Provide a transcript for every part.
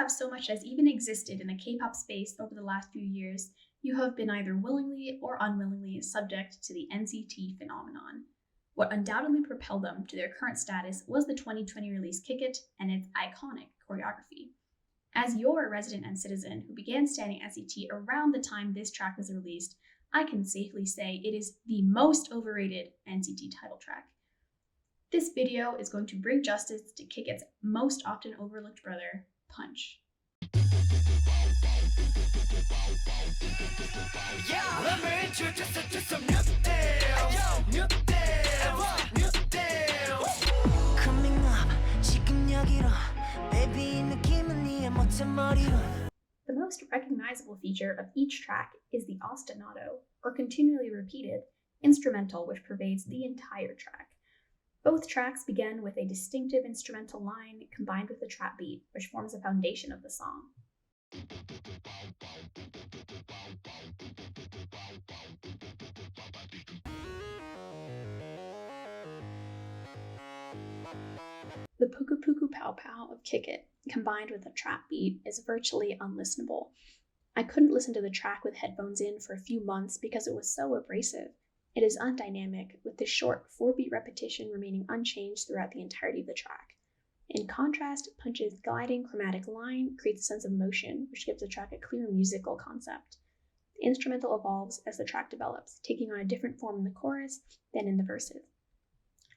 have so much as even existed in the K-pop space over the last few years, you have been either willingly or unwillingly subject to the NCT phenomenon. What undoubtedly propelled them to their current status was the 2020 release Kick It and its iconic choreography. As your resident and citizen who began standing NCT around the time this track was released, I can safely say it is the most overrated NCT title track. This video is going to bring justice to Kick It's most often overlooked brother, Punch. The most recognizable feature of each track is the ostinato, or continually repeated, instrumental which pervades the entire track. Both tracks begin with a distinctive instrumental line combined with a trap beat, which forms the foundation of the song. The Puku Puku Pow Pow of Kick It, combined with a trap beat, is virtually unlistenable. I couldn't listen to the track with headphones in for a few months because it was so abrasive. It is undynamic, with the short 4-beat repetition remaining unchanged throughout the entirety of the track. In contrast, Punch's gliding chromatic line creates a sense of motion, which gives the track a clear musical concept. The instrumental evolves as the track develops, taking on a different form in the chorus than in the verses.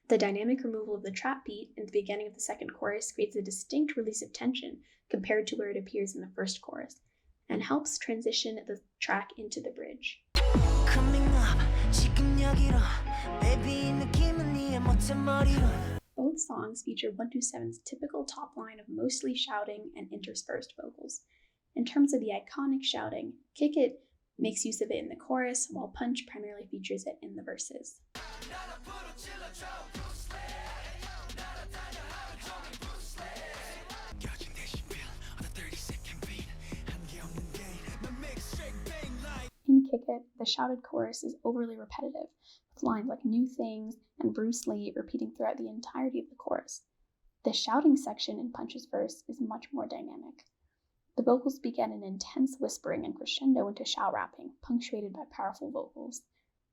The dynamic removal of the trap beat in the beginning of the second chorus creates a distinct release of tension compared to where it appears in the first chorus, and helps transition the track into the bridge. Both songs feature 127's typical top line of mostly shouting and interspersed vocals. In terms of the iconic shouting, Kick It makes use of it in the chorus, while Punch primarily features it in the verses. In Kick It, the shouted chorus is overly repetitive, with lines like "new things" and "Bruce Lee" repeating throughout the entirety of the chorus. The shouting section in Punch's verse is much more dynamic. The vocals begin in intense whispering and crescendo into shout rapping, punctuated by powerful vocals.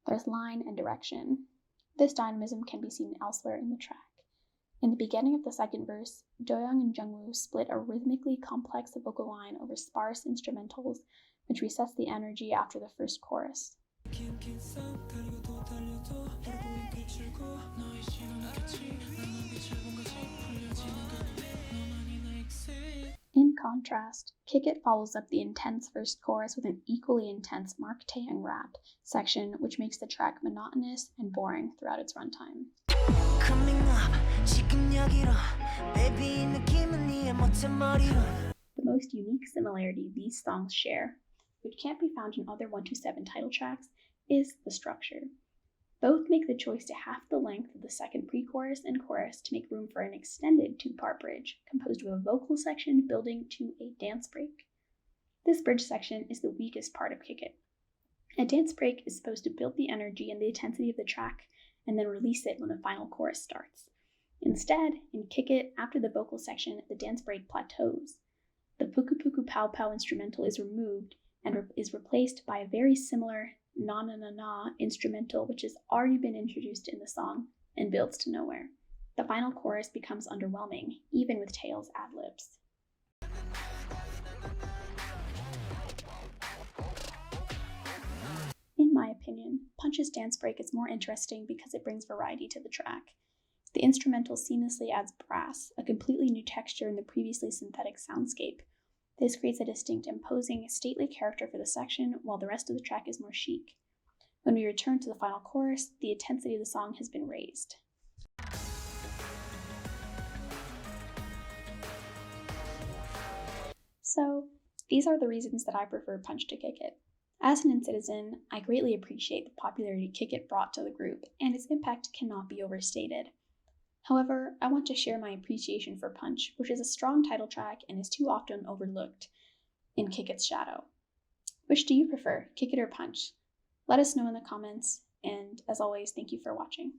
There's line and direction. This dynamism can be seen elsewhere in the track. In the beginning of the second verse, Doyoung and Jungwoo split a rhythmically complex vocal line over sparse instrumentals, which resets the energy after the first chorus. In contrast, Kick It follows up the intense first chorus with an equally intense Mark Taeyang rap section, which makes the track monotonous and boring throughout its runtime. The most unique similarity these songs share, which can't be found in other 127 title tracks, is the structure. Both make the choice to half the length of the second pre-chorus and chorus to make room for an extended 2-part bridge, composed of a vocal section building to a dance break. This bridge section is the weakest part of Kick It. A dance break is supposed to build the energy and the intensity of the track, and then release it when the final chorus starts. Instead, in Kick It, after the vocal section, the dance break plateaus. The Puku Puku Pow Pow instrumental is removed and is replaced by a very similar na na na na instrumental, which has already been introduced in the song and builds to nowhere. The final chorus becomes underwhelming, even with Taeil's ad-libs. In my opinion, Punch's dance break is more interesting because it brings variety to the track. The instrumental seamlessly adds brass, a completely new texture in the previously synthetic soundscape. This creates a distinct, imposing, stately character for the section, while the rest of the track is more chic. When we return to the final chorus, the intensity of the song has been raised. So, these are the reasons that I prefer Punch to Kick It. As an citizen, I greatly appreciate the popularity Kick It brought to the group, and its impact cannot be overstated. However, I want to share my appreciation for Punch, which is a strong title track and is too often overlooked in Kick It's shadow. Which do you prefer, Kick It or Punch? Let us know in the comments, and as always, thank you for watching.